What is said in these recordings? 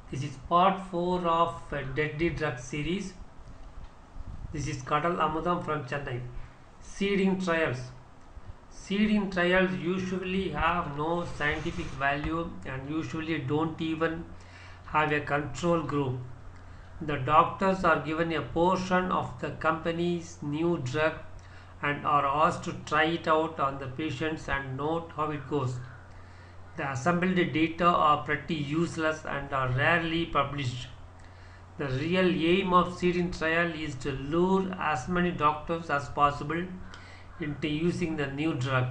This is part 4 of Deadly Drug series. This is Kadal Amudam from Chennai. Seeding trials. Seeding trials usually have no scientific value and usually don't even have a control group. The doctors are given a portion of the company's new drug and are asked to try it out on the patients and note how it goes. The assembled data are pretty useless and are rarely published. The real aim of seeding trial is to lure as many doctors as possible into using the new drug.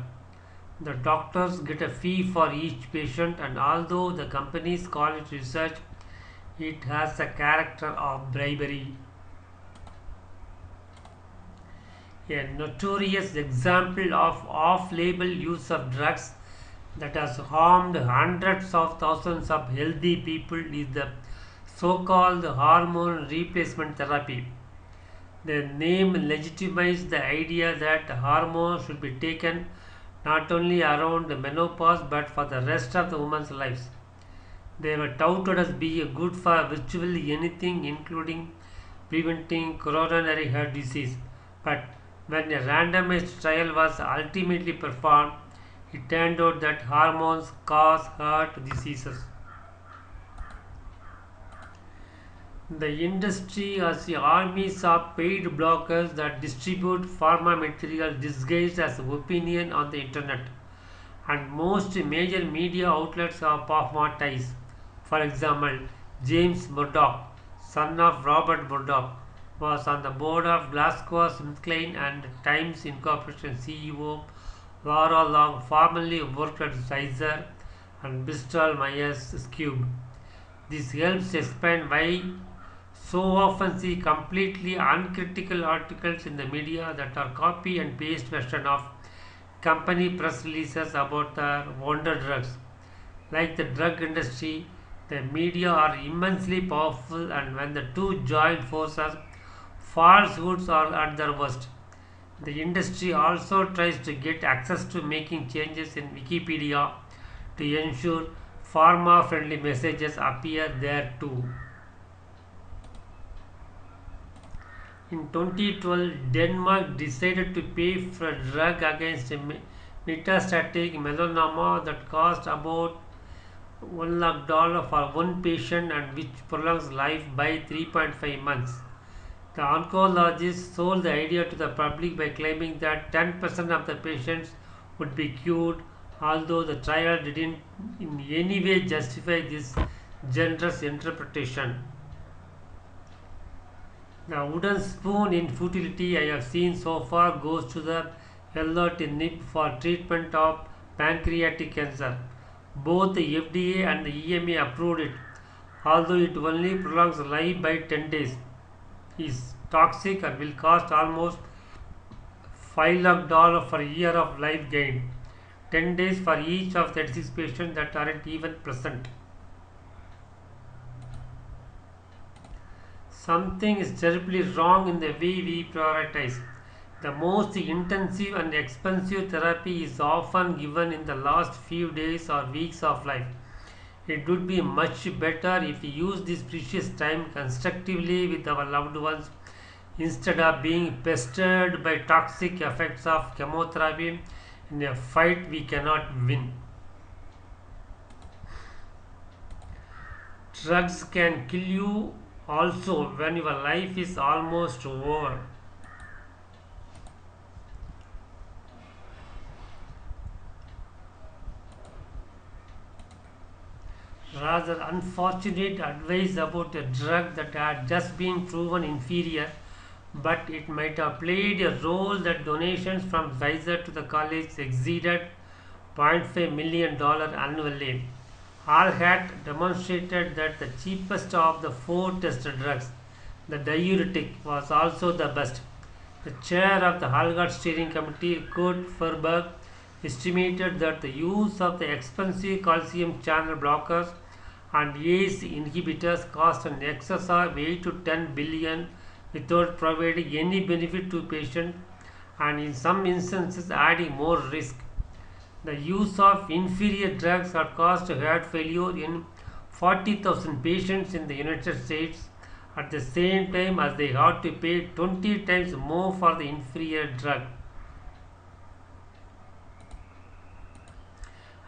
The doctors get a fee for each patient, and although the companies call it research, it has a character of bribery. A notorious example of off label use of drugs that has harmed hundreds of thousands of healthy people is the so called hormone replacement therapy. The name legitimizes the idea that hormones should be taken not only around menopause but for the rest of the woman's lives. They were touted as being good for virtually anything, including preventing coronary heart disease. But when a randomized trial was ultimately performed, it turned out that hormones cause heart diseases. The industry has armies of paid bloggers that distribute pharma material disguised as opinion on the internet, and most major media outlets are pharmatized. For example, James Murdoch, son of Robert Murdoch, was on the board of GlaxoSmithKline and Times Incorporation CEO. Laura Long formerly worked at Pfizer and Bristol Myers Squibb. This helps explain why so often see completely uncritical articles in the media that are copy and paste version of company press releases about the wonder drugs. Like the drug industry, the media are immensely powerful, and when the two join forces, falsehoods are at their worst. The industry also tries to get access to making changes in Wikipedia to ensure pharma friendly messages appear there too. In 2012, Denmark decided to pay for a drug against metastatic melanoma that cost about $1 lakh for one patient and which prolongs life by 3.5 months. The oncologist sold the idea to the public by claiming that 10% of the patients would be cured, although the trial didn't in any way justify this generous interpretation. The wooden spoon in futility I have seen so far goes to the erlotinib for treatment of pancreatic cancer. Both the FDA and the EMA approved it, although it only prolongs life by 10 days, is toxic and will cost almost $5 lakh for a year of life gain. 10 days for each of 36 patients that aren't even present. Something is terribly wrong in the way we prioritize. The most intensive and expensive therapy is often given in the last few days or weeks of life. It would be much better if we use this precious time constructively with our loved ones instead of being pestered by toxic effects of chemotherapy in a fight we cannot win. Drugs can kill you also when your life is almost over. Rather unfortunate advice about a drug that had just been proven inferior, but it might have played a role that donations from Pfizer to the college exceeded $0.5 million annually. Allhat demonstrated that the cheapest of the four tested drugs, the diuretic, was also the best. The chair of the Allhat steering committee, Kurt Furberg, estimated that the use of the expensive calcium channel blockers and ACE inhibitors cost in excess of 8 to 10 billion without providing any benefit to patients and in some instances adding more risk. The use of inferior drugs had caused heart failure in 40,000 patients in the United States at the same time as they had to pay 20 times more for the inferior drug.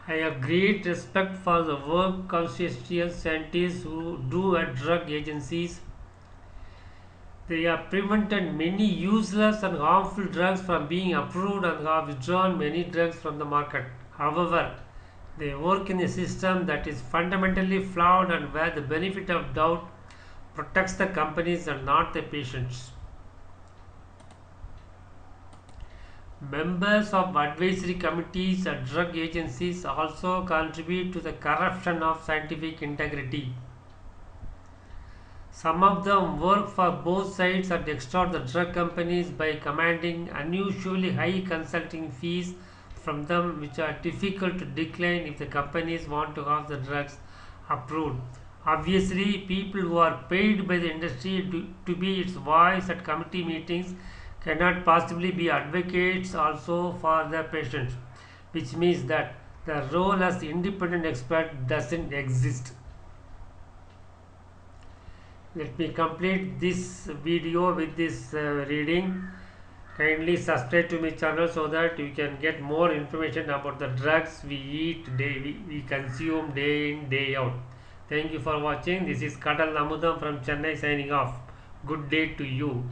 I have great respect for the work conscious scientists who do at drug agencies. They have prevented many useless and harmful drugs from being approved and have withdrawn many drugs from the market. However, they work in a system that is fundamentally flawed and where the benefit of doubt protects the companies and not the patients. Members of advisory committees at drug agencies also contribute to the corruption of scientific integrity. Some of them work for both sides and extort the drug companies by commanding unusually high consulting fees from them, which are difficult to decline if the companies want to have the drugs approved. Obviously, people who are paid by the industry to be its voice at committee meetings cannot possibly be advocates also for the patients, which means that the role as independent expert doesn't exist. Let me complete this video with this reading. Kindly subscribe to my channel so that you can get more information about the drugs we eat, we consume day in, day out. Thank you for watching. This is Kadal Amudam from Chennai signing off. Good day to you.